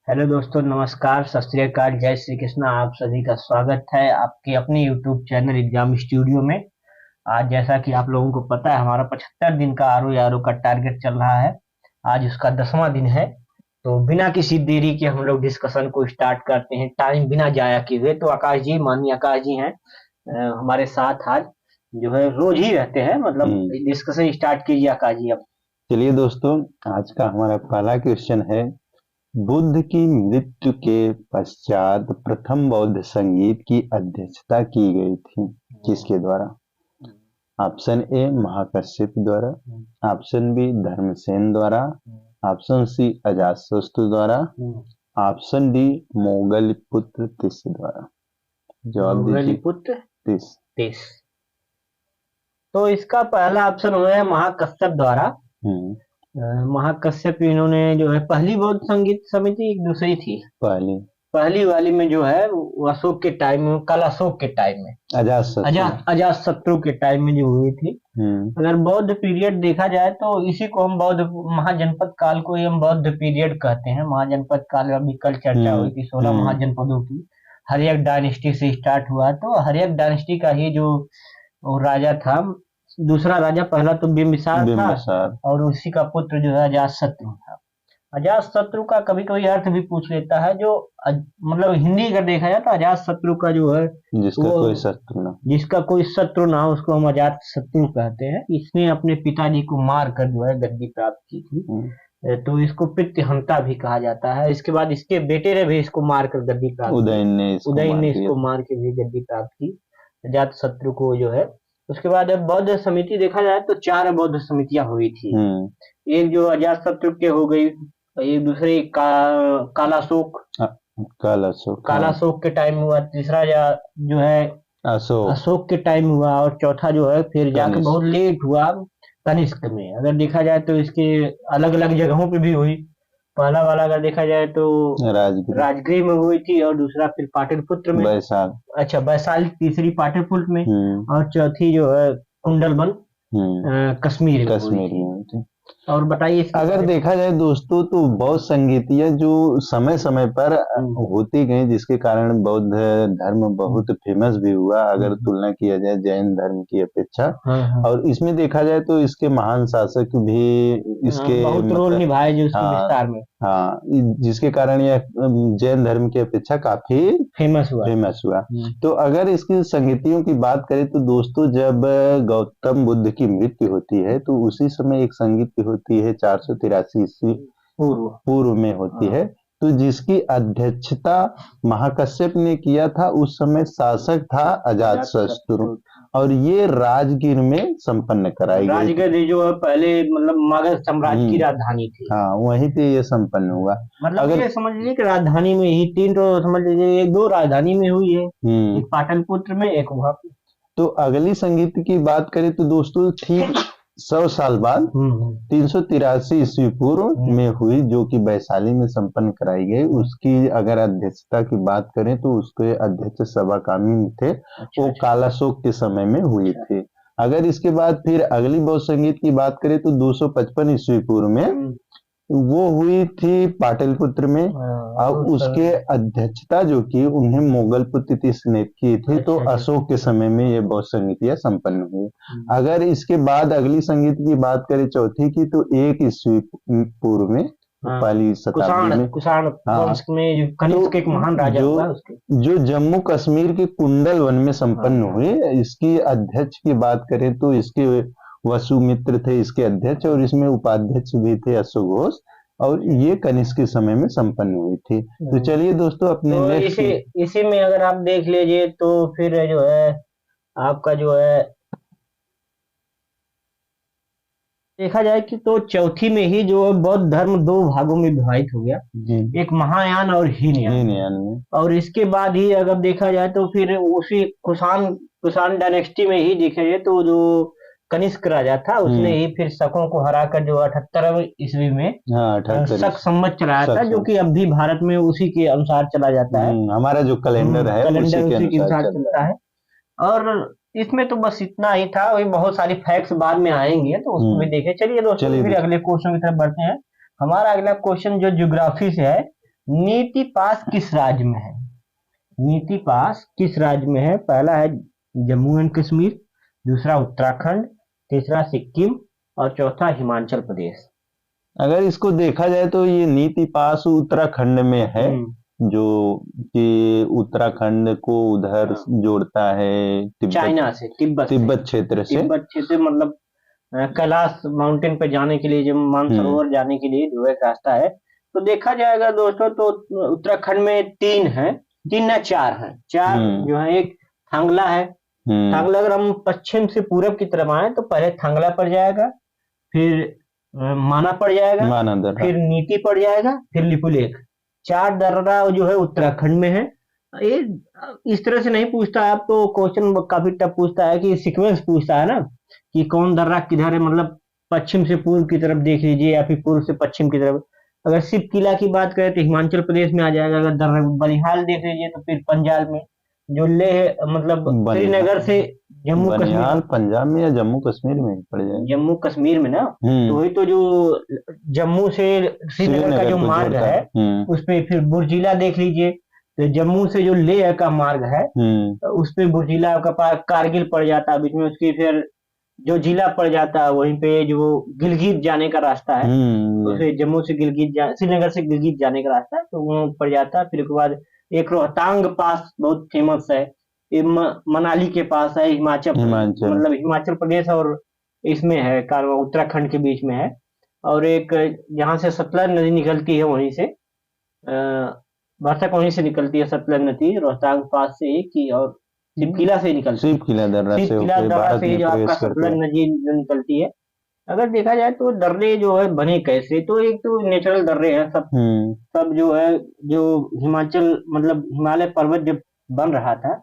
Hello दोस्तों, नमस्कार, सत श्री अकाल, जय श्री कृष्णा। आप सभी का स्वागत है आपके अपने यूट्यूब चैनल एग्जाम स्टूडियो में। आज जैसा कि आप लोगों को पता है, हमारा 75 दिन का आर का टारगेट चल रहा है। आज उसका 10वां दिन है। तो बिना किसी देरी के हम लोग डिस्कशन को स्टार्ट करते हैं, टाइम बिना जाया किए हुए। तो आकाश जी, माननीय आकाश जी हैं हमारे साथ आज, जो है रोज ही रहते हैं। मतलब डिस्कशन स्टार्ट कीजिए आकाश जी अब। चलिए दोस्तों, आज का हमारा पहला क्वेश्चन है। बुद्ध की मृत्यु के पश्चात प्रथम बौद्ध संगीत की अध्यक्षता की गई थी, किसके द्वारा? ऑप्शन ए महाकश्यप द्वारा, ऑप्शन बी धर्मसेन द्वारा, ऑप्शन सी अजातशत्रु द्वारा, ऑप्शन डी मोगलपुत्र तीस द्वारा। जवाब दीजिए। मोगलीपुत्र तीस। तीस। तो इसका पहला ऑप्शन हो गया महाकश्यप द्वारा। हम्म। महाकश्यप इन्होंने जो है पहली बौद्ध संगीत समिति, एक दूसरी थी। पहली पहली वाली में जो है वो अशोक के टाइम में, कल अशोक के टाइम में, अजातशत्रु। अजात शत्रु के टाइम में जो हुई थी। हम्म। अगर बौद्ध पीरियड देखा जाए तो इसी को हम बौद्ध महाजनपद काल को ही हम बौद्ध पीरियड कहते हैं। महाजनपद काल अभी कल चर्चा हुई थी 16 महाजनपदों की। हर्यक डायनेस्टी से स्टार्ट हुआ। तो हर्यक डायनेस्टी का ही जो वो राजा था, दूसरा राजा, पहला तो बिंबिसार था बिम्बिसार। और उसी का पुत्र जो है अजात शत्रु था। अजात शत्रु का कभी कभी अर्थ भी पूछ लेता है, जो मतलब हिंदी का देखा जाए तो अजात शत्रु का जो है जिसका वो, कोई शत्रु ना। जिसका कोई शत्रु ना हो, उसको हम अजात शत्रु कहते हैं। इसने अपने पिताजी को मार कर जो है गद्दी प्राप्त की थी। तो इसको पितृहंता भी कहा जाता है। इसके बाद इसके बेटे ने भी इसको मार कर गद्दी प्राप्त की। उदयन ने इसको मार के भी गद्दी प्राप्त की, अजात शत्रु को जो है। उसके बाद अब बौद्ध समिति देखा जाए तो 4 बौद्ध समितियां हुई थी। एक जो अजात शत्रु के हो गई, एक दूसरे कालाशोक, कालाशोक। कालाशोक के टाइम हुआ। तीसरा जो है अशोक। अशोक के टाइम हुआ। और चौथा जो है फिर जाके बहुत लेट हुआ, कनिष्क में। अगर देखा जाए तो इसके अलग अलग जगहों पे भी हुई। पहला वाला अगर देखा जाए तो राजगीर। राजगृह में हुई थी, और दूसरा फिर पाटलिपुत्र में। वैशाल। अच्छा, वैशाली। तीसरी पाटलिपुत्र में। और चौथी जो है कुंडलबन, कश्मीर में हुई थी। और बताइए अगर देखा जाए दोस्तों, तो बौद्ध संगीतियां जो समय समय पर होती गई, जिसके कारण बौद्ध धर्म बहुत फेमस भी हुआ, अगर तुलना किया जाए जैन धर्म की अपेक्षा। और इसमें देखा जाए तो इसके महान शासक भी इसके बहुत रोल निभाए जो उसके विस्तार में। हाँ, जिसके कारण यह जैन धर्म की अपेक्षा काफी फेमस हुआ। तो अगर इसकी संगीतियों की बात करें तो दोस्तों, जब गौतम बुद्ध की मृत्यु होती है तो उसी समय एक संगीत की होती है 483 ईस्वी पूर्व में होती है। तो जिसकी अध्यक्षता महाकश्यप ने किया था। उस समय शासक था अजातशत्रु, और ये राजगीर में संपन्न कराई गई। राजगीर जो पहले मतलब मगध साम्राज्य की राजधानी थी। हाँ, वहीं पे ये संपन्न हुआ। मतलब अगर ये समझ लीजिए कि राजधानी में ही तीन, तो समझ लीजिए एक दो राजधानी में हुई है, एक पाटलिपुत्र में, एक वहां पे। तो अगली संगीत की बात करें तो दोस्तों, ठीक 100 साल बाद 383 ईस्वी पूर्व में हुई, जो कि वैशाली में संपन्न कराई गई। उसकी अगर अध्यक्षता की बात करें तो उसके अध्यक्ष सभाकामी थे। वो कालाशोक के समय में हुई थी। अगर इसके बाद फिर अगली बौद्ध संगीत की बात करें तो 255 ईस्वी पूर्व में वो हुई थी पाटलिपुत्र में। और उसके अध्यक्षता जो की उन्हें मोगलपुत्र तीस ने की थी। तो अशोक के समय में ये बौद्ध संगीतियां संपन्न हुई। अगर इसके बाद अगली संगीत की बात करें चौथी की, तो 1 ईस्वी पूर्व में, पहली शताब्दी में, कुषाण वंश में जो कनिष्क एक महान राजा हुआ उसके, जो जम्मू कश्मीर के कुंडल वन में संपन्न हुए। इसकी अध्यक्ष की बात करें तो इसके वसुमित्र थे इसके अध्यक्ष, और इसमें उपाध्यक्ष भी थे अशोक घोष। और ये कनिष्क के समय में संपन्न हुई थी। तो चलिए दोस्तों, अपने तो इसी में अगर आप देख लीजिए तो फिर जो है आपका जो है देखा जाए कि तो चौथी में ही जो बौद्ध धर्म 2 भागों में विभाजित हो गया, एक महायान और हीनयान में। और इसके बाद ही अगर देखा जाए तो फिर उसी कुषाण डायनेस्टी में ही देखा जाए तो जो कनिष्क राजा था उसने ही फिर शकों को हराकर जो 78वीं ईस्वी में शक संवत चलाया था, जो कि अब भी भारत में उसी के अनुसार चला जाता है। हमारा जो कैलेंडर है उसी के अनुसार चलता है। और इसमें तो बस इतना ही था। वही बहुत सारी फैक्ट्स बाद में आएंगे तो उसको भी देखें। चलिए दोस्तों, फिर अगले क्वेश्चन की तरफ बढ़ते हैं। हमारा अगला क्वेश्चन जो ज्योग्राफी से है, नीति पास किस राज्य में है? नीति पास किस राज्य में है? पहला है जम्मू एंड कश्मीर, दूसरा उत्तराखंड, तीसरा सिक्किम और चौथा हिमाचल प्रदेश। अगर इसको देखा जाए तो ये नीति पास उत्तराखंड में है, जो कि उत्तराखंड को उधर जोड़ता है चाइना से, तिब्बत क्षेत्र से। तिब्बत क्षेत्र मतलब कैलाश माउंटेन पे जाने के लिए, जो मानसरोवर जाने के लिए जो एक रास्ता है। तो देखा जाएगा दोस्तों, तो उत्तराखंड में 3 है, 3 या 4 है। 4 जो है, एक थांगला है। थांगला अगर हम पश्चिम से पूरब की तरफ आए तो पहले थांगला पड़ जाएगा, फिर माना पड़ जाएगा, फिर नीति पड़ जाएगा, फिर लिपुलेख। 4 दर्रा जो है उत्तराखंड में है। ये इस तरह से नहीं पूछता है, आपको क्वेश्चन काफी टफ पूछता है कि सीक्वेंस पूछता है ना, कि कौन दर्रा किधर है, मतलब पश्चिम से पूर्व की तरफ देख लीजिए या फिर पूर्व से पश्चिम की तरफ। अगर शिव किला की बात करें तो हिमाचल प्रदेश में आ जाएगा। अगर दर्रा बनिहाल देख लीजिए तो फिर पंजाब में। जो लेह मतलब श्रीनगर से जम्मू कश्मीर, पंजाब में या जम्मू कश्मीर में पड़ जाएगा? जम्मू कश्मीर में ना। तो वही तो जो जम्मू से श्रीनगर का जो मार्ग है, उसपे फिर बुर्जिला देख लीजिए। तो जम्मू से जो लेह का मार्ग है, उस पे बुर्जिला का पार कारगिल पड़ जाता है बीच में। उसकी फिर जो जिला पड़ जाता है वहीं पे जो गिलगित जाने का रास्ता है, उसे जम्मू से श्रीनगर से गिलगित जाने का रास्ता है, तो वो पड़ जाता है। फिर उसके बाद एक रोहतांग पास बहुत फेमस है, ये मनाली के पास है, हिमाचल मतलब हिमाचल प्रदेश और इसमें है, उत्तराखंड के बीच में है। और एक जहाँ से सतलज नदी निकलती है, वहीं से बरसक वहीं से निकलती है सतलज नदी, रोहतांग पास से एक ही, और शिवकिला से निकलती है, शिवकिला दर्रा से जो आपका सतलज नदी जो निकलती है। अगर देखा जाए तो दर्रे जो है बने कैसे, तो एक तो नेचुरल दर्रे हैं सब जो है, जो हिमाचल मतलब हिमालय पर्वत जब बन रहा था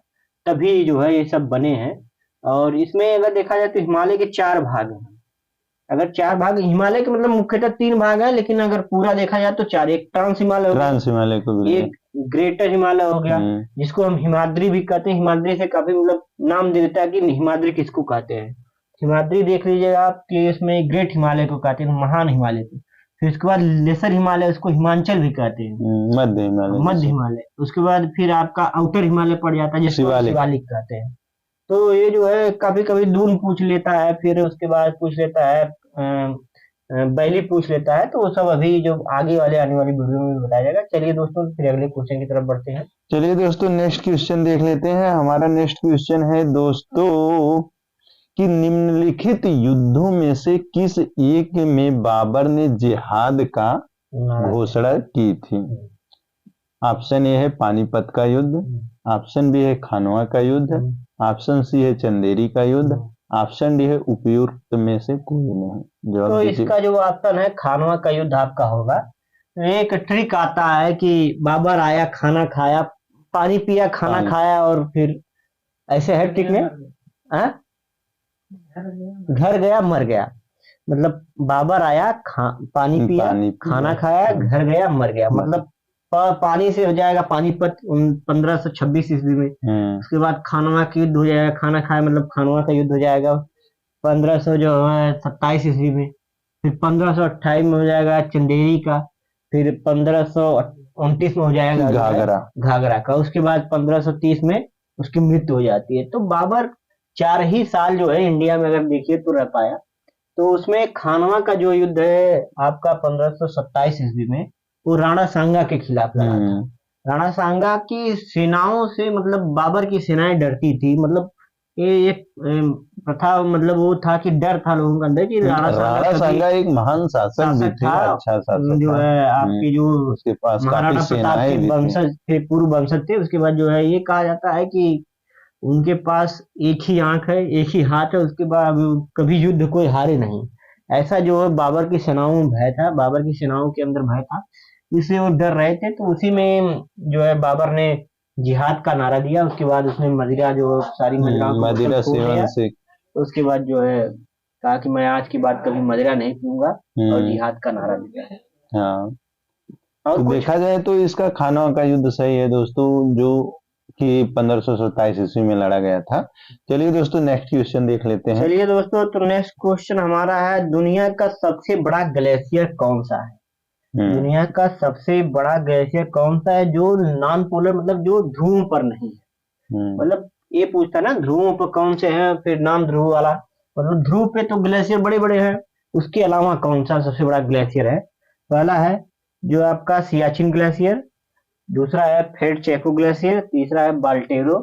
तभी जो है ये सब बने हैं। और इसमें अगर देखा जाए तो हिमालय के 4 भाग हैं। अगर 4 भाग हिमालय के मतलब मुख्यतः 3 भाग है, लेकिन अगर पूरा देखा जाए तो 4। एक ट्रांस हिमालय हो गया, एक ग्रेटर हिमालय हो गया, जिसको हम हिमाद्री भी कहते हैं। हिमाद्री से काफी मतलब नाम दे देता है कि हिमाद्री किसको कहते हैं। हिमाद्री देख लीजिएगा आप कि इसमें ग्रेट हिमालय को कहते हैं, महान हिमालय को। फिर उसके बाद लेसर हिमालय, उसको हिमाचल भी कहते हैं, मध्य हिमालय। उसके बाद फिर आपका आउटर हिमालय पड़ जाता है, जिसको शिवालिक कहते हैं। तो ये जो है कभी कभी दून पूछ लेता है, फिर उसके बाद पूछ लेता है बैली पूछ लेता है। तो वो सब अभी जो आगे वाले आने वाली वीडियो में बताया जाएगा। चलिए दोस्तों, फिर अगले क्वेश्चन की तरफ बढ़ते हैं। चलिए दोस्तों, नेक्स्ट क्वेश्चन देख लेते हैं। हमारा नेक्स्ट क्वेश्चन है दोस्तों कि निम्नलिखित युद्धों में से किस एक में बाबर ने जिहाद का घोषणा की थी? ऑप्शन ए है पानीपत का युद्ध, ऑप्शन बी है खानवा का युद्ध, ऑप्शन सी है चंदेरी का युद्ध, ऑप्शन डी है उपयुक्त में से कोई नहीं। तो इसका जो ऑप्शन है खानवा का युद्ध आपका होगा। एक ट्रिक आता है कि बाबर आया, खाना खाया, पानी पिया, खाना खाया, और फिर ऐसे है ट्रिक में घर गया मर गया। मतलब बाबर आया, पानी पिया, खाना खाया, घर गया मर गया। मतलब पानी से हो जाएगा पानीपत 1526 ईस्वी में। उसके बाद खानवा का युद्ध हो जाएगा, खाना खाया मतलब खानवा का युद्ध हो जाएगा 1527 ईस्वी में। फिर 1528 में हो जाएगा चंदेरी का, फिर 1529 में हो जाएगा घाघरा का। उसके बाद 1530 में उसकी मृत्यु हो जाती है। तो बाबर 4 ही साल जो है इंडिया में अगर देखिए तो रह पाया। तो उसमें खानवा का जो युद्ध है आपका 1527 ईस्वी में, वो राणा सांगा के खिलाफ लड़ा था। राणा सांगा की सेनाओं से मतलब बाबर की सेनाएं डरती थी। मतलब ये एक प्रथा, मतलब वो था कि डर था लोगों के अंदर कि राणा सांगा एक महान शासक भी थे, अच्छा शासक जो है आपकी जो उसके पास महाराणा प्रताप के वंशज थे, पूर्व वंशज थे। उसके बाद जो है ये कहा जाता है कि उनके पास एक ही आंख है, एक ही हाथ है, उसके बाद कभी युद्ध कोई हारे नहीं। ऐसा जो है बाबर की सेनाओं में भय था, बाबर की सेनाओं के अंदर भय था, इसलिए वो डर रहे थे। तो उसी में जो है बाबर ने जिहाद का नारा दिया। उसके बाद उसने मदिरा जो सारी मदिरा सेवन से, उसके बाद जो है कहा कि मैं आज के बाद कभी मदिरा नहीं पीऊंगा, और जिहाद का नारा दिया है। हाँ, और तो देखा जाए तो इसका खानवा का युद्ध सही है दोस्तों, जो कि 1527 ईस्वी में लड़ा गया था। चलिए दोस्तों, नेक्स्ट क्वेश्चन देख लेते हैं। चलिए दोस्तों, तो नेक्स्ट क्वेश्चन हमारा है, दुनिया का सबसे बड़ा ग्लेशियर कौन सा है? दुनिया का सबसे बड़ा ग्लेशियर कौन सा है जो नॉन पोलर, मतलब जो ध्रुव पर नहीं है। मतलब ये पूछता है ना ध्रुवों पर कौन से हैं, फिर नाम ध्रुव वाला, मतलब ध्रुव पे तो ग्लेशियर बड़े बड़े हैं, उसके अलावा कौन सा सबसे बड़ा ग्लेशियर है। पहला है जो आपका सियाचिन ग्लेशियर, दूसरा है फेड चेको ग्लेशियर, तीसरा है बाल्टेरो,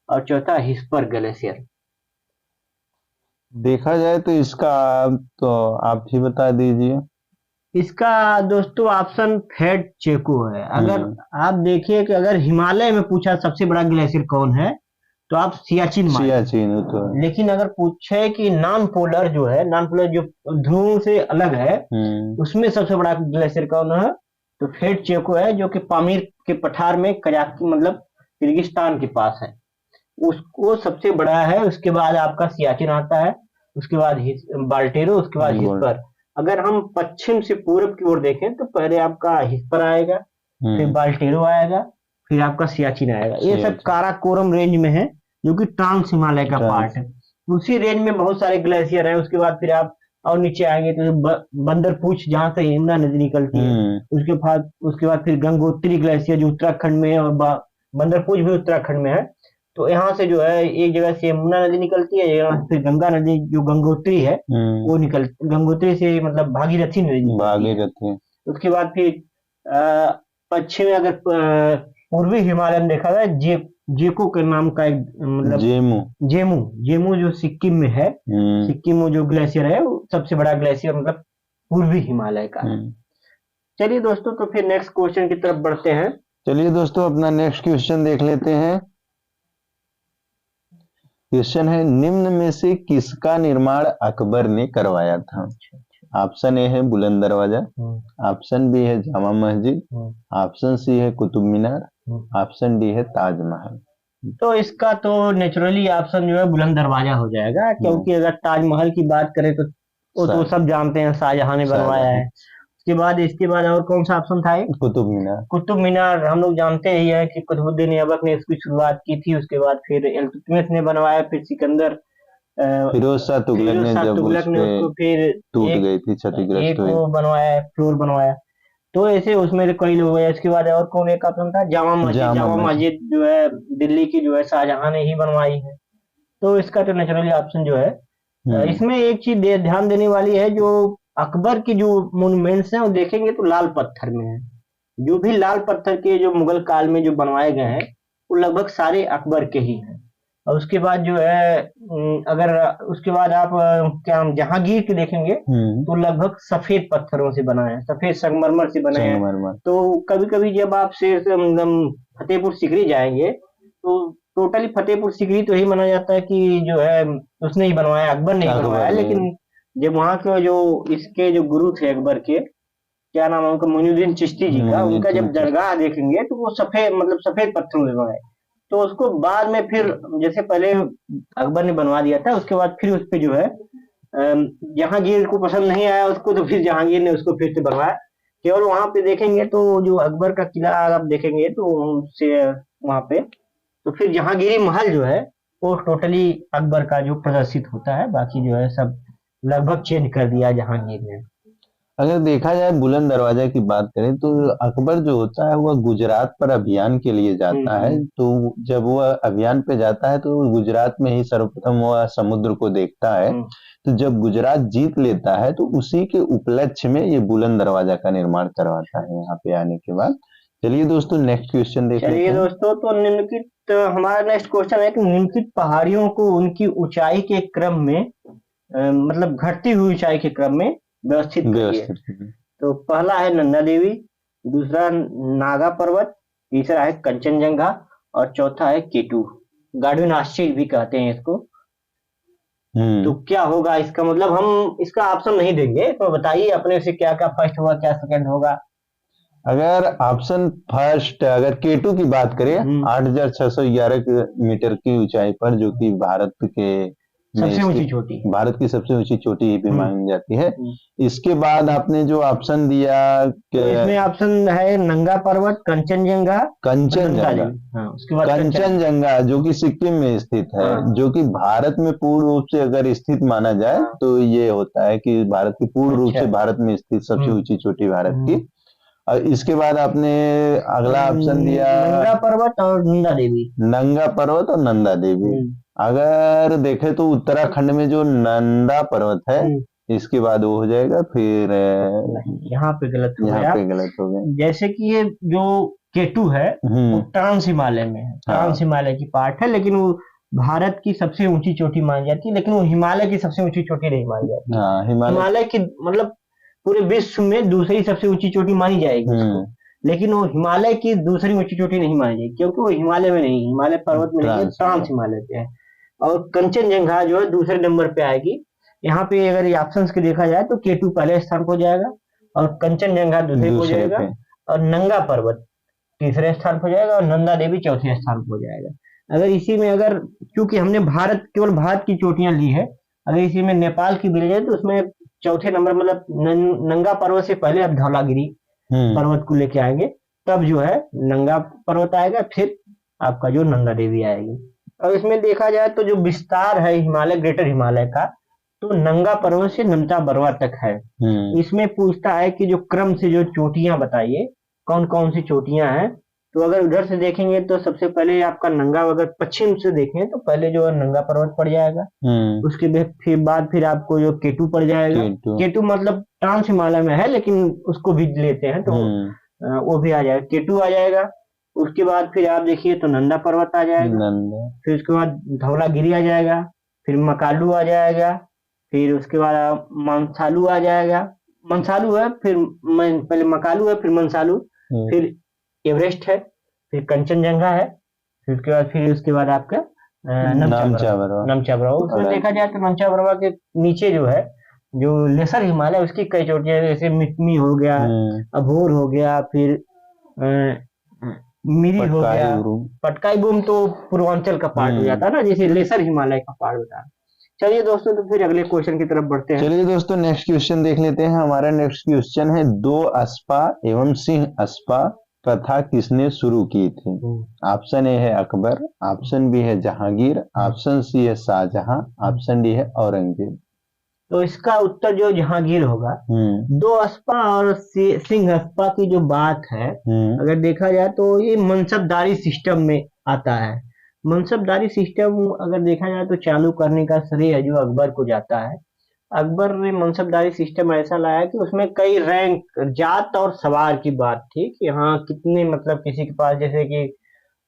और चौथा हिस्पर ग्लेशियर। देखा जाए तो इसका तो आप ही बता दीजिए। इसका दोस्तों ऑप्शन फेड चेको है। अगर आप देखिए कि अगर हिमालय में पूछा सबसे बड़ा ग्लेशियर कौन है तो आप सियाचिन मान, सियाचिन तो है। लेकिन अगर पूछे कि नॉन पोलर जो है, नॉन पोलर जो ध्रुव से अलग है, उसमें सबसे बड़ा ग्लेशियर कौन है तो फेड चेको है, जो कि पामीर के पठार में कजाकी मतलब किर्गिस्तान के पास है, उसको सबसे बड़ा है। उसके बाद आपका सियाचिन आता है, उसके बाद बाल्टेरो, उसके बाद हिस्पर। अगर हम पश्चिम से पूर्व की ओर देखें तो पहले आपका हिस्पर आएगा, फिर बाल्टेरो आएगा, फिर आपका सियाचिन आएगा। ये सब काराकोरम रेंज में है, जो कि ट्रांस हिमालय का पार्ट है। उसी रेंज में बहुत सारे ग्लेशियर है। उसके बाद फिर आप और नीचे आएंगे तो बंदरपूछ जहाँ से यमुना नदी निकलती है, उसके बाद फिर गंगोत्री ग्लेशियर जो उत्तराखंड में है, और बंदरपूछ भी उत्तराखंड में है। तो यहाँ से जो है एक जगह से यमुना नदी निकलती है, यहाँ से फिर गंगा नदी जो गंगोत्री है वो गंगोत्री से मतलब भागीरथी नदी, भागीरथी। उसके बाद फिर पश्चिम में अगर पूर्वी हिमालय में देखा जाए जेको के नाम का एक मतलब जेमू जो सिक्किम में है, सिक्किम में जो ग्लेशियर है वो सबसे बड़ा ग्लेशियर मतलब पूर्वी हिमालय का है। चलिए दोस्तों, तो फिर नेक्स्ट क्वेश्चन की तरफ बढ़ते हैं। चलिए दोस्तों, अपना नेक्स्ट क्वेश्चन देख लेते हैं। क्वेश्चन है, निम्न में से किसका निर्माण अकबर ने करवाया था? ऑप्शन ए है बुलंद दरवाजा, ऑप्शन बी है जामा मस्जिद, ऑप्शन सी है कुतुब मीनार, ऑप्शन डी है ताजमहल। तो इसका तो नेचुरली ऑप्शन जो है बुलंद दरवाजा हो जाएगा, क्योंकि अगर ताजमहल की बात करें तो वो तो सब जानते हैं शाहजहां ने बनवाया है। इसके बाद और कौन सा ऑप्शन था? कुतुब मीनार। कुतुब मीनार हम लोग जानते ही है कि कुतुबुद्दीन ऐबक ने इसकी शुरुआत की थी, उसके बाद फिर इल्तुतमिश ने बनवाया, फिर सिकंदर फिरोज शाह तुगलक ने जब उसको फिर टूट गई थी, क्षतिग्रस्त हुई, वो बनवाया, फ्लोर बनवाया। तो ऐसे उसमें कई लोग हैं। इसके बाद और कौन एक ऑप्शन था? जामा मस्जिद जो है दिल्ली की जो है शाहजहां ने ही बनवाई है। तो इसका तो नेचुरली ऑप्शन जो है। इसमें एक चीज ध्यान देने वाली है, जो अकबर की जो मोन्यूमेंट्स हैं वो देखेंगे तो लाल पत्थर में है। जो भी लाल पत्थर के जो मुगल काल में जो बनवाए गए हैं वो लगभग सारे अकबर के ही हैं। और उसके बाद जो है अगर उसके बाद आप क्या जहांगीर के देखेंगे तो लगभग सफेद पत्थरों से बना है, सफेद संगमरमर से बने हैं। तो कभी कभी जब आप से फतेहपुर सीकरी जाएंगे तो टोटली फतेहपुर सीकरी तो ही माना जाता है कि जो है उसने ही बनवाया, अकबर ने ही बनवाया। लेकिन जब वहाँ के जो इसके जो गुरु थे अकबर के, क्या नाम है उनका, मोइनुद्दीन चिश्ती जी का, उनका जब दरगाह देखेंगे तो वो सफेद मतलब सफेद पत्थरों से बनाए। तो उसको बाद में फिर जैसे पहले अकबर ने बनवा दिया था, उसके बाद फिर उस पे जो है जहांगीर को पसंद नहीं आया उसको, तो फिर जहांगीर ने उसको फिर से बनवाया। केवल वहां पे देखेंगे तो जो अकबर का किला आप देखेंगे तो उससे वहां पे तो फिर जहांगीरी महल जो है वो टोटली अकबर का जो प्रदर्शित होता है, बाकी जो है सब लगभग चेंज कर दिया जहांगीर ने। अगर देखा जाए बुलंद दरवाजा की बात करें तो अकबर जो होता है वह गुजरात पर अभियान के लिए जाता है। तो जब वह अभियान पे जाता है तो गुजरात में ही सर्वप्रथम वह समुद्र को देखता है। तो जब गुजरात जीत लेता है तो उसी के उपलक्ष्य में ये बुलंद दरवाजा का निर्माण करवाता है यहाँ पे आने के बाद। चलिए दोस्तों, नेक्स्ट क्वेश्चन देखते हैं। चलिए दोस्तों, तो निम्नलिखित हमारा नेक्स्ट क्वेश्चन है कि निम्नलिखित पहाड़ियों को उनकी ऊंचाई के क्रम में मतलब घटती हुई ऊंचाई के क्रम में व्यवस्थित करिए। तो पहला है नंदा देवी, दूसरा नागा पर्वत, तीसरा है कंचनजंगा और चौथा है केटू। गार्डन आश्चर्य भी कहते हैं इसको। तो क्या होगा इसका मतलब? हम इसका ऑप्शन नहीं देंगे, तो बताइए अपने से क्या क्या फर्स्ट होगा, क्या सेकंड होगा। अगर ऑप्शन फर्स्ट अगर केटू की बात करें 8,611 मीटर की ऊंचाई पर, जो कि भारत की सबसे ऊंची चोटी भी मानी जाती है। इसके बाद आपने जो ऑप्शन दिया तो इसमें ऑप्शन है नंगा पर्वत, कंचनजंगा, उसके बाद कंचनजंगा जो कि सिक्किम में स्थित है, जो कि भारत में पूर्ण रूप से अगर स्थित माना जाए तो ये होता है कि भारत की पूर्ण रूप से भारत में स्थित सबसे ऊंची चोटी भारत की। और इसके बाद आपने अगला ऑप्शन दिया नंगा पर्वत और नंदा देवी। नंगा पर्वत और नंदा देवी। अगर देखे तो उत्तराखंड में जो नंदा पर्वत है, इसके बाद वो हो जाएगा, फिर यहाँ पे गलत हो यहाँ गया। पे गलत हो गया। जैसे कि ये जो केटू है वो ट्रांस हिमालय में है, ट्रांस हिमालय की पार्ट है, लेकिन वो भारत की सबसे ऊंची चोटी मानी जाती है, लेकिन वो हिमालय की सबसे ऊंची चोटी नहीं मानी जाती। हिमालय की मतलब पूरे विश्व में दूसरी सबसे ऊंची चोटी मानी जाएगी उसको, लेकिन वो हिमालय की दूसरी ऊंची चोटी नहीं मानी जाएगी, क्योंकि वो हिमालय में नहीं, हिमालय पर्वत में नहीं है, ट्रांस हिमालय पे है। और कंचनजंगा जो है दूसरे नंबर पे आएगी। यहाँ पे अगर ऑप्शंस के देखा जाए तो केटू पहले स्थान पर हो जाएगा, और कंचनजंगा दूसरे पे हो जाएगा, और नंगा पर्वत तीसरे स्थान पर हो जाएगा, और नंदा देवी चौथे स्थान पर हो जाएगा। अगर इसी में अगर क्योंकि हमने केवल भारत की चोटियां ली है, अगर इसी में नेपाल की भी ली जाए तो उसमें चौथे नंबर मतलब नंगा पर्वत से पहले अब धौलागिरी पर्वत को लेके आएंगे, तब जो है नंगा पर्वत आएगा, फिर आपका जो नंदा देवी आएगी। और इसमें देखा जाए तो जो विस्तार है हिमालय, ग्रेटर हिमालय का, तो नंगा पर्वत से नमता बरवा तक है। इसमें पूछता है कि जो क्रम से जो चोटियां बताइए, कौन कौन सी चोटियां हैं। तो अगर उधर से देखेंगे तो सबसे पहले आपका नंगा, अगर पश्चिम से देखें तो पहले जो है नंगा पर्वत पड़ जाएगा। उसके बाद फिर आपको जो केटू पड़ जाएगा। केटू मतलब ट्रांस हिमालय में है, लेकिन उसको भी लेते हैं तो वो भी आ जाएगा, केटू आ जाएगा। उसके बाद फिर आप देखिए तो नंदा पर्वत आ जाएगा, फिर उसके बाद धौलागिरी आ जाएगा, फिर मकालू आ जाएगा, फिर उसके बाद मंसालू आ जाएगा। मंसालू है, फिर पहले मकालू है, फिर मंसालू, फिर एवरेस्ट है, फिर कंचनजंगा है, फिर उसके बाद आपका नमचा बरवा। उसमें देखा जाए तो नमचा बरवा के नीचे जो है जो लेसर हिमालय, उसकी कई चोटियां जैसे मिटमी हो गया, अभोर हो गया, फिर मिरी हो गया, पटकाई बूम तो पूर्वांचल का पार्ट हो जाता है ना, जैसे लेसर हिमालय का पार्ट होता है। चलिए दोस्तों, तो फिर अगले क्वेश्चन की तरफ बढ़ते हैं। चलिए दोस्तों, नेक्स्ट क्वेश्चन देख लेते हैं। हमारा नेक्स्ट क्वेश्चन है, दो अस्पा एवं सिंह अस्पा प्रथा किसने शुरू की थी? ऑप्शन ए है अकबर, ऑप्शन बी है जहांगीर, ऑप्शन सी है शाहजहां, ऑप्शन डी है औरंगजेब। तो इसका उत्तर जो जहांगीर होगा। दो अस्पा और सिंह अस्पा की जो बात है, अगर देखा जाए तो ये मनसबदारी सिस्टम में आता है। मनसबदारी सिस्टम अगर देखा जाए तो चालू करने का श्रेय जो अकबर को जाता है। अकबर ने मनसबदारी सिस्टम ऐसा लाया कि उसमें कई रैंक, जात और सवार की बात थी कि हाँ कितने, मतलब किसी के पास जैसे कि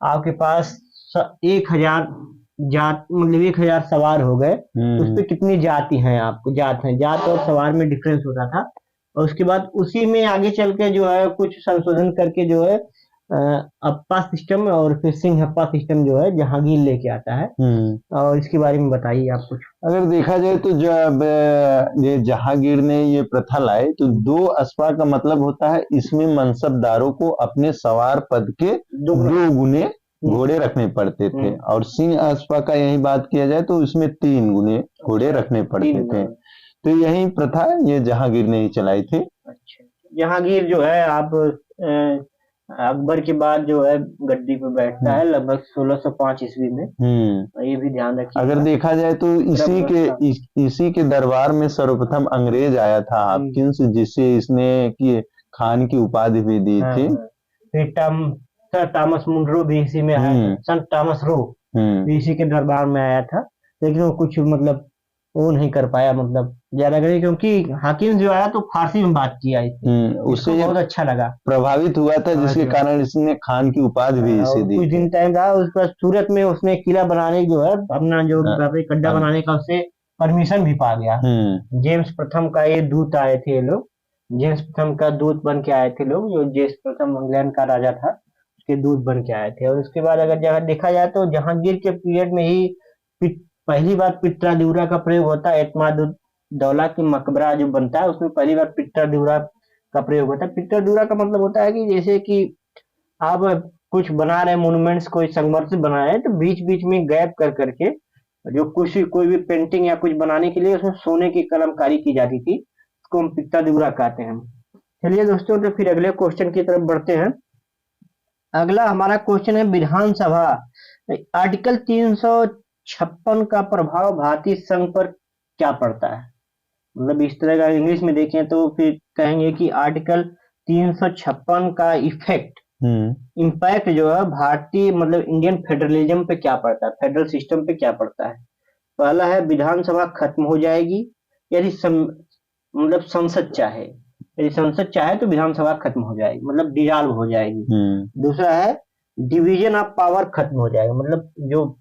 आपके पास 1000 जात, मतलब 1000 सवार हो गए, उस पर कितनी जाति हैं, आपको जात है, जात और सवार में डिफरेंस होता था। और उसके बाद उसी में आगे चल के जो है कुछ संशोधन करके जो है अप्पा सिस्टम और फिर सिंह अप्पा सिस्टम जो है जहांगीर लेके आता है। और इसके बारे में बताइए आप कुछ। अगर देखा जाए तो जब ये जहांगीर ने ये प्रथा लाए तो दो अस्पा का मतलब होता है इसमें मनसबदारों को अपने सवार पद के दो गुने घोड़े रखने पड़ते थे, और सिंह अस्पा का यही बात किया जाए तो उसमें 3 गुने घोड़े रखने पड़ते थे। तो यही प्रथा ये जहांगीर ने ही चलाई थी। अच्छा, जहांगीर जो है आप अकबर के बाद जो है गद्दी पे बैठता है लगभग 1605 ईस्वी में। ये भी ध्यान रखिए। अगर देखा जाए तो इसी के दरबार में सर्वप्रथम अंग्रेज आया था हॉपकिंस, जिसे इसने की खान की उपाधि भी दी थी। फिर सर थॉमस मुनरो भी इसी में आया था, संत थॉमस रो इसी के दरबार में आया था, लेकिन वो कुछ मतलब वो नहीं कर पाया, मतलब ज्यादा करे, क्योंकि हाकिम जो आया तो फारसी में बात किया, उसको बहुत अच्छा लगा, प्रभावित हुआ था, जिसके कारण इसने खान की उपाधि भी इसे दी। कुछ दिन टाइम था उसका, सूरत में उसने किला बनाने जो है अपना जो कड्डा बनाने का उससे परमिशन भी पा गया। जेम्स प्रथम का ये दूत आए थे लोग, जेम्स प्रथम का दूत बन के आए थे लोग, जो जेम्स प्रथम इंग्लैंड का राजा था के दूध बन के आए थे। और उसके बाद अगर देखा जाए तो जहांगीर के पीरियड में ही पहली बार पिट्रादूरा का प्रयोग होता है। एतमादुद्दौला की मकबरा जो बनता है उसमें पहली बार पिट्रादूरा का प्रयोग होता है। पिट्रादूरा का मतलब होता है कि जैसे कि आप कुछ बना रहे मोन्यूमेंट्स, कोई संघर्ष बना रहे हैं तो बीच बीच में गैप कर करके जो कोई भी पेंटिंग या कुछ बनाने के लिए उसमें सोने की कलमकारी की जाती थी, उसको हम पिट्रादूरा कहते हैं। चलिए दोस्तों, तो फिर अगले क्वेश्चन की तरफ बढ़ते हैं। अगला हमारा क्वेश्चन है, विधानसभा आर्टिकल 356 का प्रभाव भारतीय संघ पर क्या पड़ता है? मतलब इस तरह का इंग्लिश में देखें तो फिर कहेंगे कि आर्टिकल 356 का इम्पैक्ट जो है भारतीय मतलब इंडियन फेडरलिज्म पे क्या पड़ता है, फेडरल सिस्टम पे क्या पड़ता है। पहला है विधानसभा खत्म हो जाएगी यदि मतलब संसद चाहे तो विधानसभा खत्म हो जाएगी, मतलब डिसॉल्व हो जाएगी। दूसरा है डिवीजन ऑफ पावर खत्म हो जाएगा, मतलब जो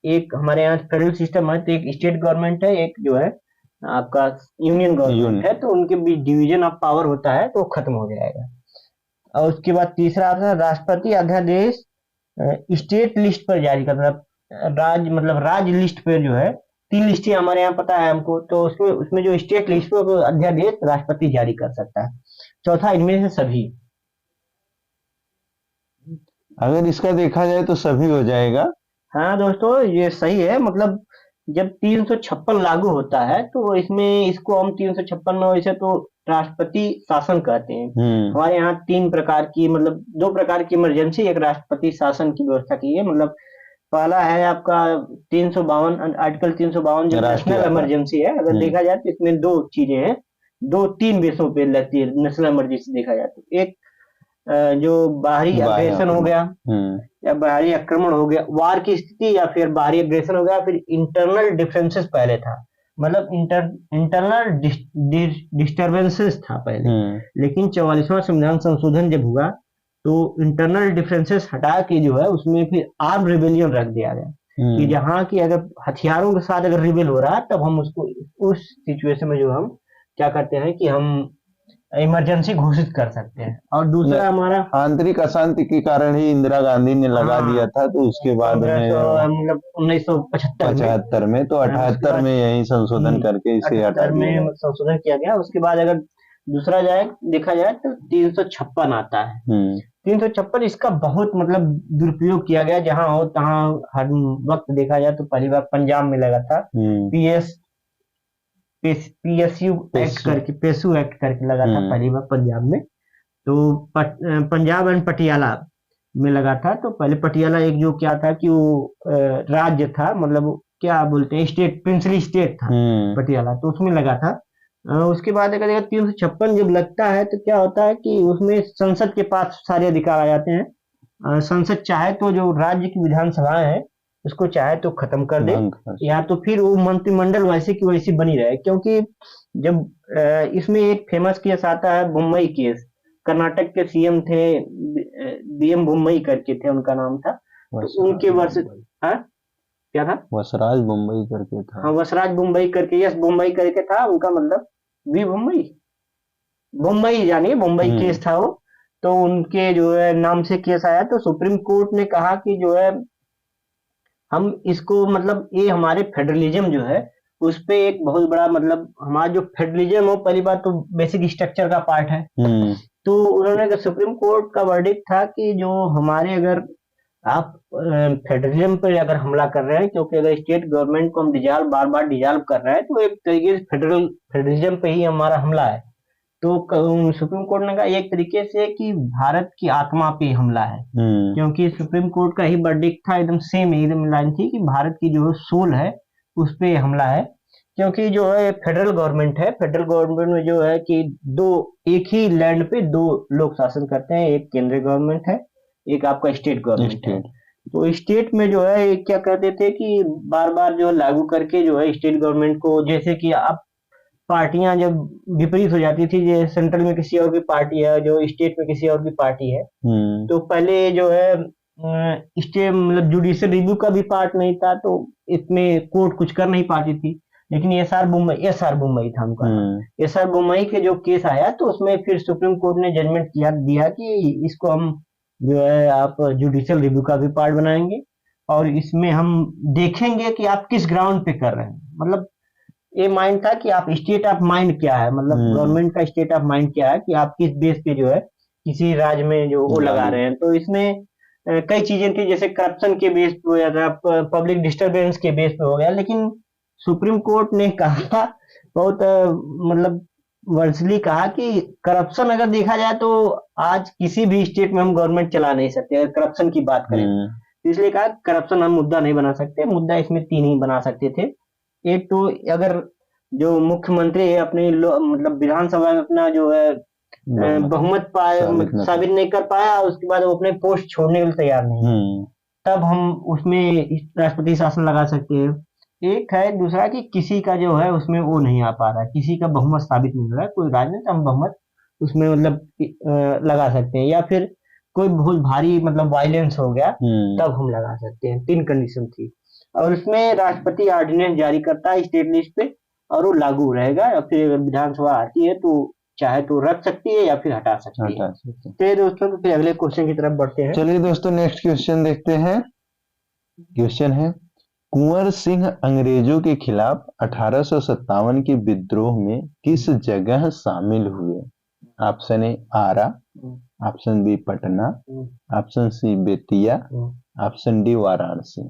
एक हमारे यहाँ फेडरल सिस्टम है तो एक स्टेट गवर्नमेंट है, एक जो है आपका यूनियन गवर्नमेंट है, तो उनके बीच डिवीजन ऑफ पावर होता है तो खत्म हो जाएगा। और उसके बाद तीसरा आता है राष्ट्रपति अध्यादेश स्टेट लिस्ट पर जारी करना, मतलब राज्य लिस्ट पे जो है 3 लिस्टें हमारे यहाँ पता है हमको, तो उसमें जो स्टेट लिस्ट पे अध्यादेश राष्ट्रपति जारी कर सकता है। चौथा इनमें से सभी। अगर इसका देखा जाए तो सभी हो जाएगा। हाँ दोस्तों ये सही है, मतलब जब 356 लागू होता है तो इसमें इसको हम 356 में वैसे तो राष्ट्रपति शासन कहते हैं। हमारे यहाँ 3 प्रकार की मतलब 2 प्रकार की इमरजेंसी एक राष्ट्रपति शासन की व्यवस्था की है। मतलब पहला है आपका 352 आर्टिकल 352 जो नेशनल इमरजेंसी है। अगर देखा जाए तो इसमें 2 चीजें हैं, 2-3 बेसों पे लगती है नेशनल इमरजेंसी देखा जाए तो। एक जो बाहरी अग्रेशन हो गया या बाहरी आक्रमण हो गया, वार की स्थिति, या फिर बाहरी अग्रेशन हो गया, फिर इंटरनल डिफरेंसेस पहले था, मतलब इंटरनल डिस्टर्बेंसेस था पहले। लेकिन 44वां संविधान संशोधन जब हुआ तो इंटरनल डिफरेंसेस हटा के जो है उसमें फिर आर्म रिबेलियन रख दिया गया कि जहाँ की अगर हथियारों के साथ अगर रिबेल हो रहा है तब हम उसको उस सिचुएशन में जो हम क्या करते हैं कि हम इमरजेंसी घोषित कर सकते हैं। और दूसरा हमारा आंतरिक अशांति के कारण ही इंदिरा गांधी ने लगा दिया था, तो उसके बाद में मतलब 1975 में तो 78 में यही संशोधन करके इसे हटा में संशोधन किया गया। उसके बाद अगर दूसरा देखा जाए तो 356 आता है। 356 इसका बहुत मतलब दुरुपयोग किया गया, जहां हो तहां हर वक्त देखा जाए तो पहली बार पंजाब में लगा था, PSU एक्ट करके लगा था पहली बार पंजाब में। तो पंजाब एंड पटियाला में लगा था। तो पहले पटियाला एक जो क्या था कि वो राज्य था, मतलब क्या बोलते हैं स्टेट, प्रिंसली स्टेट था पटियाला, तो उसमें लगा था। उसके बाद अगर 356 जब लगता है तो क्या होता है कि उसमें संसद के पास सारे अधिकार आ जाते हैं। संसद चाहे तो जो राज्य की विधानसभाएं है उसको चाहे तो खत्म कर दे, या तो फिर वो मंत्रिमंडल वैसे की वैसी बनी रहे। क्योंकि जब इसमें एक फेमस केस आता है मुंबई केस, कर्नाटक के सीएम थे BM मुंबई करके थे, उनका नाम था। तो उनके वर्ष क्या था, वसराज मुंबई करके था। हाँ वसराज मुंबई करके, यस मुंबई करके था उनका, मतलब मुंबई यानी मुंबई केस था वो। तो उनके जो है नाम से केस आया, तो सुप्रीम कोर्ट ने कहा कि जो है हम इसको मतलब ये हमारे फेडरलिज्म जो है उस पे एक बहुत बड़ा मतलब हमारा जो फेडरलिज्म हो पहली बात तो बेसिक स्ट्रक्चर का पार्ट है। तो उन्होंने सुप्रीम कोर्ट का वर्डिक्ट था कि जो हमारे अगर आप फेडरलिज्म पर अगर हमला कर रहे हैं, क्योंकि अगर स्टेट गवर्नमेंट को हम बार बार डिजॉल्व कर रहे हैं तो एक तरीके से फेडरलिज्म पे ही हमारा हमला है। तो सुप्रीम कोर्ट ने कहा एक तरीके से कि भारत की आत्मा पे हमला है, क्योंकि सुप्रीम कोर्ट का ही वर्डिक्ट था, एकदम सेम एकदम लाइन थी कि भारत की जो सोल है उस पे हमला है। क्योंकि जो है फेडरल गवर्नमेंट है, फेडरल गवर्नमेंट में जो है कि एक ही लैंड पे 2 लोग शासन करते हैं, एक केंद्रीय गवर्नमेंट है, एक आपका स्टेट गवर्नमेंट है। तो स्टेट में जो है क्या कहते थे कि बार बार जो लागू करके जो है स्टेट गवर्नमेंट को, जैसे कि आप पार्टियां जब विपरीत हो जाती थी, जैसे सेंट्रल में किसी और की पार्टी है, जो स्टेट में किसी और की पार्टी है, तो पहले जो है स्टेट मतलब जुडिशियल रिव्यू का भी पार्ट नहीं था, तो इसमें कोर्ट कुछ कर नहीं पाती थी। लेकिन एसआर बुम्बई था उनका, एसआर बुम्बई के जो केस आया तो उसमें फिर सुप्रीम कोर्ट ने जजमेंट दिया कि इसको हम जो है आप जुडिशियल रिव्यू का भी पार्ट बनाएंगे और इसमें हम देखेंगे कि आप किस ग्राउंड पे कर रहे हैं। मतलब ये माइंड था कि आप स्टेट ऑफ माइंड क्या है, मतलब गवर्नमेंट का स्टेट ऑफ माइंड क्या है कि आप किस बेस पे जो है किसी राज्य में जो वो लगा रहे हैं। तो इसमें कई चीजें थी, जैसे करप्शन के बेस पे हो जाता है, पब्लिक डिस्टर्बेंस के बेस पे हो गया। लेकिन सुप्रीम कोर्ट ने कहा बहुत मतलब वर्सली कहा कि करप्शन अगर देखा जाए तो आज किसी भी स्टेट में हम गवर्नमेंट चला नहीं सकते अगर करप्शन की बात करें। इसलिए कहा करप्शन हम मुद्दा नहीं बना सकते, मुद्दा इसमें 3 ही बना सकते थे। एक तो अगर जो मुख्यमंत्री है अपने मतलब विधानसभा में अपना जो है बहुमत साबित नहीं कर पाया, उसके बाद वो अपने पोस्ट छोड़ने के लिए तैयार नहीं, तब हम उसमें राष्ट्रपति शासन लगा सकते हैं। एक है, दूसरा कि किसी का जो है उसमें वो नहीं आ पा रहा है, किसी का बहुमत साबित नहीं हो रहा है, कोई राजनीति हम बहुमत उसमें मतलब लगा सकते हैं, या फिर कोई बहुत भारी मतलब वायलेंस हो गया तब हम लगा सकते हैं। 3 कंडीशन थी, और उसमें राष्ट्रपति ऑर्डिनेंस जारी करता है स्टेट लिस्ट पे, और वो लागू रहेगा, या फिर अगर विधानसभा आती है तो चाहे तो रख सकती है या फिर हटा सकती है। तो ये दोस्तों, तो फिर अगले क्वेश्चन की तरफ बढ़ते हैं। चलिए दोस्तों, नेक्स्ट क्वेश्चन देखते हैं। क्वेश्चन है, कुंवर सिंह अंग्रेजों के खिलाफ 1857 के विद्रोह में किस जगह शामिल हुए? Option A Ara, option B Patna, option C Bettiah, option D Varanasi.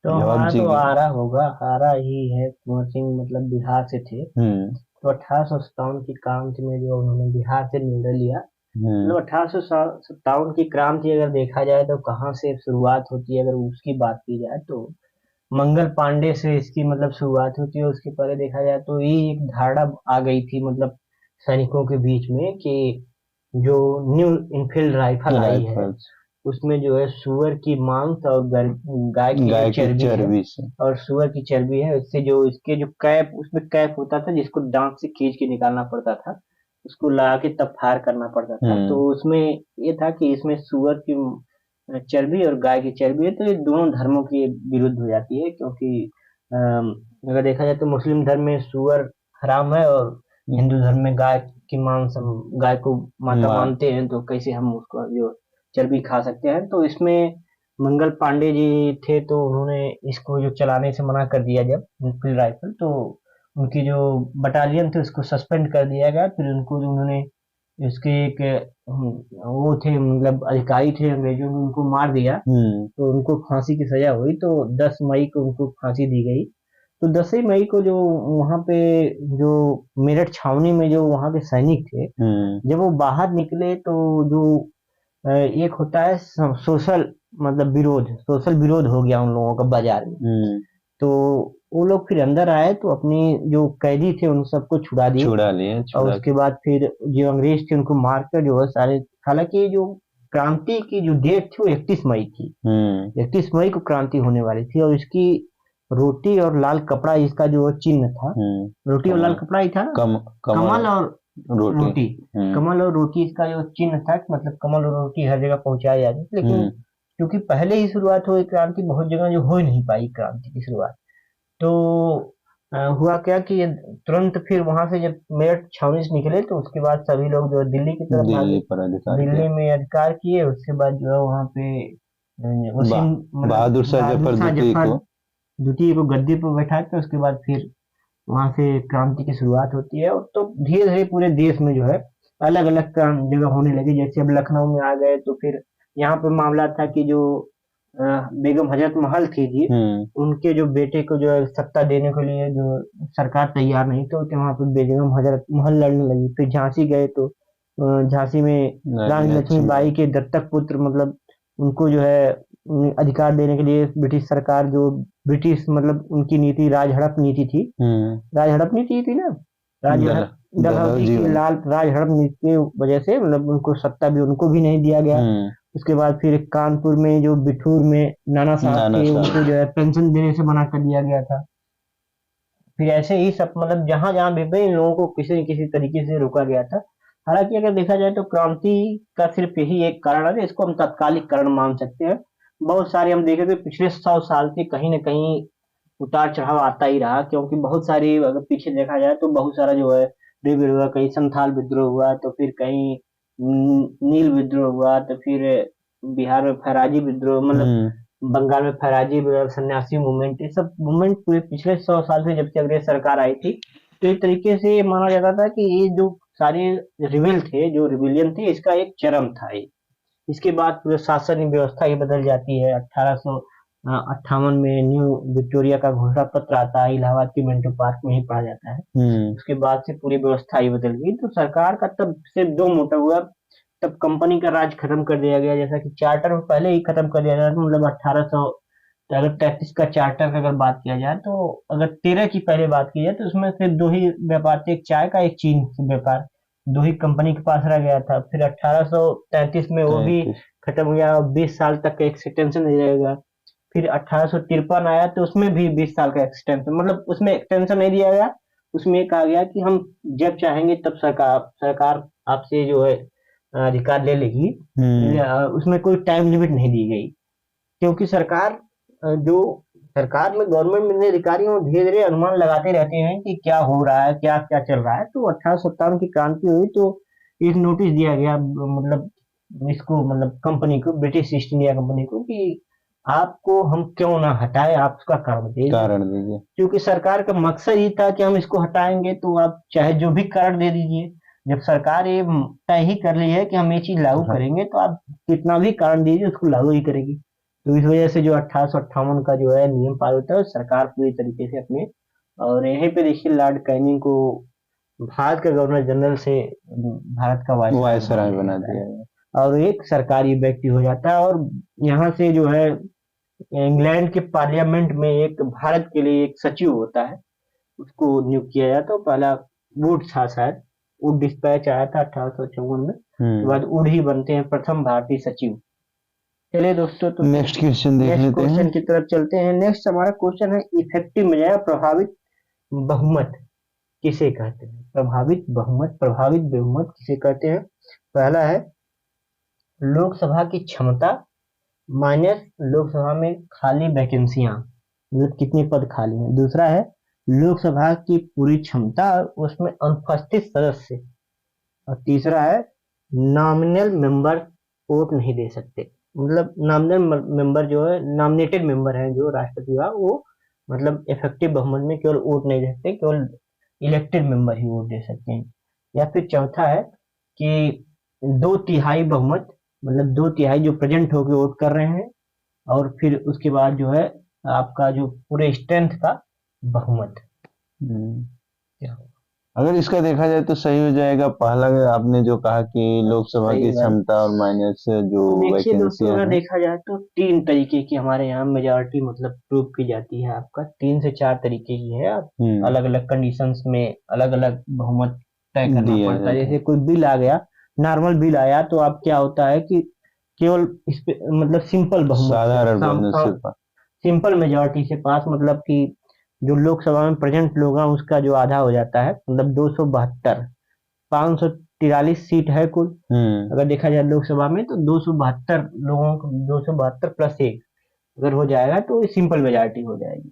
तो हमारा तो आरा होगा, आरा ही है। कुंवर सिंह मतलब बिहार से थे, तो 1857 की क्रांति में जो उन्होंने बिहार से निर्णय लिया, मतलब 1857 की क्रांति अगर देखा जाए तो कहाँ से शुरुआत होती है, अगर उसकी बात की जाए तो मंगल पांडे से इसकी मतलब शुरुआत होती है। उसके पहले देखा जाए तो ये एक धारणा आ गई थी मतलब सैनिकों के बीच में कि जो न्यू इनफील्ड राइफल आई है उसमें जो है सुअर की मांस और गाय की चर्बी है, और सुअर की चर्बी है, इससे जो इसके जो कैप, उसमें कैप होता था जिसको दांत से खींच के निकालना पड़ता था, उसको लगा के तब फायर करना पड़ता था। तो उसमें ये था कि इसमें सुअर की चर्बी और गाय की चर्बी है, तो ये दोनों धर्मों के विरुद्ध हो जाती है, क्योंकि अगर देखा जाए तो मुस्लिम धर्म में सुअर हराम है, और हिंदू धर्म में गाय की मांस, गाय को माता मानते हैं, तो कैसे हम उसको जो चर्बी खा सकते हैं। तो इसमें मंगल पांडे जी थे, तो उन्होंने इसको जो चलाने से मना कर दिया जब इनफील्ड राइफल, तो उनकी जो बटालियन थी उसको सस्पेंड कर दिया गया। फिर उनको जो उन्होंने इसके एक वो थे मतलब अधिकारी थे अंग्रेजों ने, उनको मार दिया, तो उनको फांसी की सजा हुई। तो 10 मई को उनको फांसी दी गई। तो 10 मई को जो वहां पे जो मेरठ छावनी में जो वहां के सैनिक थे, जब वो बाहर निकले तो जो एक होता है सोशल मतलब विरोध, सोशल विरोध हो गया उन लोगों का बाजार में। तो वो लोग फिर अंदर आए, तो अपनी जो कैदी थे उन सबको छुड़ा लिए, और उसके बाद फिर जो अंग्रेज थे उनको मारकर जो है सारे, हालांकि जो क्रांति की जो डेट थी वो 31 मई थी, 31 मई को क्रांति होने वाली थी, और इसकी रोटी और लाल कपड़ा इसका जो चिन्ह था, रोटी और लाल कपड़ा ही था ना, कमल और रोटी, कमल और रोटी इसका जो चिन्ह था, मतलब कमल और रोटी हर जगह पहुंचाई जाती थी। लेकिन क्योंकि पहले ही शुरुआत हुई क्रांति, बहुत जगह जो हो नहीं पाई क्रांति की शुरुआत, तो हुआ क्या कि ये तुरंत फिर वहां से जब मेरठ छावनी से निकले, तो उसके बाद सभी लोग जो दिल्ली की तरफ दिल्ली में अधिकार किए। उसके बाद जो है वहां पे बहादुर शाह जफर द्वितीय को गद्दी पर बैठा के उसके बाद फिर वहां से क्रांति की शुरुआत होती है। और तो धीरे धीरे पूरे देश में जो है अलग अलग जगह होने लगी। जैसे अब लखनऊ में आ गए, तो फिर यहाँ पे मामला था कि जो बेगम हजरत महल थी जी, उनके जो बेटे को जो सत्ता देने के लिए जो सरकार तैयार नहीं, तो वहां पे बेगम हजरत महल लड़ने लगी। फिर झांसी गए, तो झांसी में रानी लक्ष्मीबाई के दत्तक पुत्र मतलब उनको जो है अधिकार देने के लिए ब्रिटिश सरकार, जो ब्रिटिश मतलब उनकी नीति राज हड़प नीति थी, राज हड़प नीति थी ना, डलहौजी की लाल राज हड़प नीति की वजह से मतलब उनको सत्ता भी उनको भी नहीं दिया गया। उसके बाद फिर कानपुर में जो बिठूर में नाना साहब थे, उनको जो है पेंशन देने से मना कर दिया गया था। फिर ऐसे ही सब मतलब जहां जहां भी इन लोगों को किसी न किसी तरीके से रोका गया था। हालांकि अगर देखा जाए तो क्रांति का सिर्फ यही एक कारण है, इसको हम तात्कालिक कारण मान सकते हैं। बहुत सारे हम देखेंगे पिछले 100 साल से कहीं ना कहीं उतार चढ़ाव आता ही रहा, क्योंकि बहुत सारी अगर पीछे देखा जाए तो बहुत सारा जो है विद्रोह हुआ, कहीं संथाल विद्रोह हुआ, तो फिर कहीं नील विद्रोह हुआ, तो फिर बिहार में फैराजी विद्रोह, मतलब बंगाल में फैराजी विद्रोह, सन्यासी मूवमेंट, ये सब मूवमेंट पूरे पिछले 100 साल से जब से अंग्रेज सरकार आई थी, तो एक तरीके से माना जाता था कि ये जो सारे रिबेल थे, जो रिबिलियन थे, इसका एक चरम था। इसके बाद पूरे शासन व्यवस्था ही बदल जाती है। 1858 में न्यू विक्टोरिया का घोषणा पत्र आता है, इलाहाबाद के मिंटो पार्क में ही पढ़ा जाता है। उसके बाद से पूरी व्यवस्था ही बदल गई। तो सरकार का तब सिर्फ 2 मोटिव हुआ, तब कंपनी का राज खत्म कर दिया गया, जैसा कि चार्टर में पहले ही खत्म कर दिया गया था। मतलब 1800 अगर 33 का चार्टर की अगर बात किया जाए, तो अगर 13 की पहले बात की जाए तो उसमें सिर्फ 2 ही व्यापार थे, एक चाय का, एक चीन व्यापार। दो ही कंपनी के पास रह गया था। फिर 1833 में वो भी 33। खत्म हो गया, 20 साल तक का एक्सटेंशन नहीं रहेगा। फिर 1853 आया तो उसमें भी 20 साल का एक्सटेंशन, मतलब उसमें एक्सटेंशन नहीं दिया गया। उसमें कहा गया कि हम जब चाहेंगे तब सरकार सरकार आपसे जो है अधिकार ले लेगी। उसमें कोई टाइम लिमिट नहीं दी गई, क्योंकि जो सरकार में गवर्नमेंट में अधिकारी हैं, वो धीरे धीरे अनुमान लगाते रहते हैं कि क्या हो रहा है, क्या क्या चल रहा है। तो 1857 की क्रांति हुई तो एक नोटिस दिया गया, मतलब इसको, मतलब कंपनी को, ब्रिटिश ईस्ट इंडिया कंपनी को, कि आपको हम क्यों ना हटाए, आप उसका कारण दे दें। कारण दीजिए। क्योंकि सरकार का मकसद ये था कि हम इसको हटाएंगे तो आप चाहे जो भी कारण दे दीजिए। जब सरकार ये तय ही कर ली है कि हम ये चीज लागू हाँ। करेंगे, तो आप कितना भी कारण दीजिए, उसको लागू ही करेगी। तो इस वजह से जो 1858 का जो है नियम पारित होता है, सरकार पूरी तरीके से अपने, और यहीं पे देखिए लॉर्ड कैनिंग को भारत का गवर्नर जनरल से भारत का वायसराय बना बना दिया दिया जाता गया। है, और एक सरकारी व्यक्ति हो जाता है। और यहाँ से जो है इंग्लैंड के पार्लियामेंट में एक भारत के लिए एक सचिव होता है, उसको नियुक्त किया जाता है। पहला वुड था शायद, वुड डिस्पैच आया था 1854 में, उसके बाद वुड ही बनते हैं प्रथम भारतीय सचिव। चलिए दोस्तों, तो नेक्स्ट क्वेश्चन देख नेक्स्ट लेते हैं। क्वेश्चन की तरफ चलते हैं। नेक्स्ट हमारा क्वेश्चन है, इफेक्टिव मेजर, प्रभावित बहुमत किसे कहते हैं? प्रभावित बहुमत, प्रभावित बहुमत किसे कहते हैं? पहला है लोकसभा की क्षमता माइनस लोकसभा में खाली वैकेंसियां, मतलब कितने पद खाली हैं। दूसरा है लोकसभा की पूरी क्षमता और उसमें अनुपस्थित सदस्य। और तीसरा है नॉमिनल मेंबर वोट नहीं दे सकते, मतलब नॉमिनल मेंबर जो है, नॉमिनेटेड मेंबर है जो राष्ट्रपति का, वो मतलब इफेक्टिव बहुमत में केवल वोट नहीं दे सकते, केवल इलेक्टेड मेंबर ही वोट दे सकते हैं। या फिर चौथा है कि 2/3 बहुमत, मतलब 2/3 जो प्रेजेंट होकर वोट कर रहे हैं, और फिर उसके बाद जो है आपका जो पूरे स्ट्रेंथ का बहुमत। हम्म, क्या होगा? अगर इसका देखा जाए तो सही हो जाएगा पहला। आपने जो कहा कि लोकसभा सही की बात। क्षमता और माइनस जो तो देखिए दोस्तों, वैकेंसियां अगर हैं। देखा जाए तो तीन तरीके की हमारे यहाँ मेजॉरिटी मतलब प्रूव की जाती है। आपका 3 से 4 तरीके की है। आप अलग अलग कंडीशंस में अलग अलग बहुमत तय करना दिया पड़ता है। जाता है। जैसे कोई बिल आ गया, नॉर्मल बिल आया, तो आप क्या होता है कि केवल इस पे मतलब सिंपल बहुमत साधारण बहुमत से, से सिंपल मेजॉरिटी से पास, मतलब कि जो लोकसभा में प्रेजेंट लोग हैं उसका जो आधा हो जाता है, मतलब 272, 543 सीट है कुल। अगर देखा जाए लोकसभा में, तो 272 लोगों को, 272 प्लस एक अगर हो जाएगा तो सिंपल मेजॉरिटी हो जाएगी।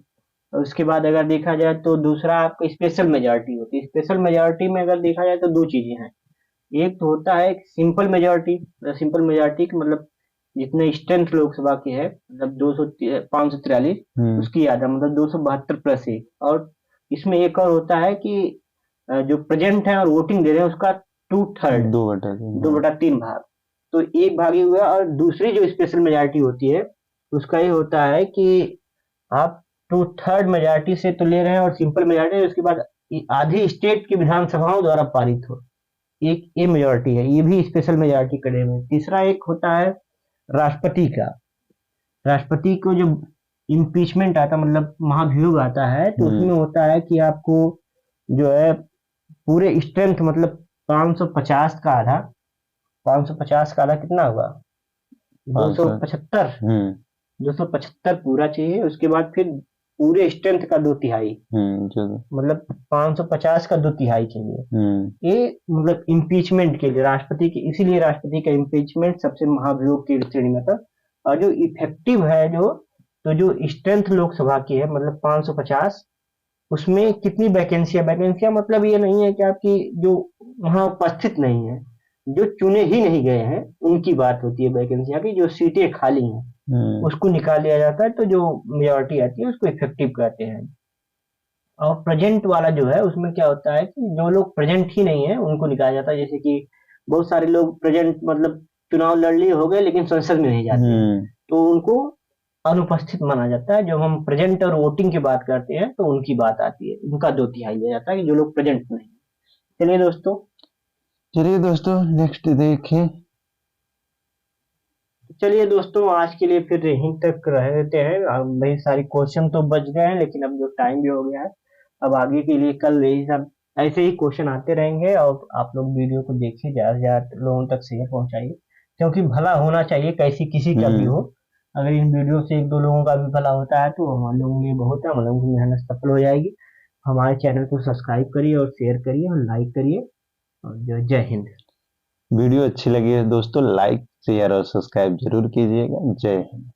और उसके बाद अगर देखा जाए तो दूसरा आपका स्पेशल मेजॉरिटी होती है। स्पेशल मेजॉरिटी में अगर देखा जाए तो दो चीजें हैं। एक तो होता है सिंपल मेजॉरिटी, सिंपल मेजॉरिटी का मतलब जितने स्ट्रेंथ लोकसभा की है, मतलब 543, उसकी आधा, मतलब 272 प्लस एक। और इसमें एक और होता है कि जो प्रेजेंट है और वोटिंग दे रहे हैं उसका 2/3, 2/3 भाग। तो एक भाग ही हुआ। और दूसरी जो स्पेशल मेजॉरिटी होती है, उसका ये होता है कि आप 2/3 मेजॉरिटी से तो ले रहे हैं, और सिंपल मेजॉरिटी, उसके बाद आधी स्टेट की विधानसभाओं द्वारा पारित हो, एक ये मेजॉरिटी है, ये भी स्पेशल मेजॉरिटी करे हुए। तीसरा एक होता है राष्ट्रपति का। राष्ट्रपति को जो इम्पीचमेंट आता, मतलब महाभियोग आता है, तो उसमें होता है कि आपको जो है पूरे स्ट्रेंथ, मतलब 550 का आधा, 550 का आधा कितना हुआ? 275। 275 पूरा चाहिए। उसके बाद फिर पूरे स्ट्रेंथ का 2/3, मतलब 550 का 2/3 चाहिए। ये मतलब इम्पीचमेंट के लिए राष्ट्रपति के, इसीलिए राष्ट्रपति का इम्पीचमेंट सबसे महाभियोग की श्रेणी में था। और जो इफेक्टिव है जो, तो जो स्ट्रेंथ लोकसभा की है, मतलब 550, उसमें कितनी वैकेंसियां, वैकेंसियां मतलब ये नहीं है कि आपकी जो वहां उपस्थित नहीं है, जो चुने ही नहीं गए हैं, उनकी बात होती है वैकेंसियां की। जो सीटें खाली हैं उसको निकाल लिया जाता है, तो जो मेजोरिटी आती है उसको इफेक्टिव कहते हैं। और प्रेजेंट वाला जो है, उसमें क्या होता है कि जो लोग प्रेजेंट ही नहीं है उनको निकाला जाता है। जैसे कि बहुत सारे लोग प्रेजेंट, मतलब चुनाव लड़ लिए हो गए लेकिन संसद में नहीं जाते हैं, तो उनको अनुपस्थित माना जाता है। जब हम प्रेजेंट और वोटिंग की बात करते हैं तो उनकी बात आती है, उनका 2/3 लिया जाता है कि जो लोग प्रेजेंट नहीं। चलिए दोस्तों, नेक्स्ट देखें। चलिए दोस्तों, आज के लिए फिर यहीं तक रह देते हैं। भाई सारी क्वेश्चन तो बच गए हैं, लेकिन अब जो टाइम भी हो गया है, अब आगे के लिए कल यही सब ऐसे ही क्वेश्चन आते रहेंगे, और आप लोग वीडियो को देखिए, ज्यादा से ज्यादा लोगों तक शेयर पहुंचाइए, क्योंकि भला होना चाहिए, कैसी किसी का भी हो। अगर इन वीडियो से एक दो लोगों का भी भला होता है तो हम लोगों के लिए बहुत है, हम लोगों की मेहनत सफल हो जाएगी। हमारे चैनल को सब्सक्राइब करिए और शेयर करिए और लाइक करिए, और जय हिंद। वीडियो अच्छी लगी है दोस्तों, लाइक शेयर और सब्सक्राइब जरूर कीजिएगा। जय हिंद।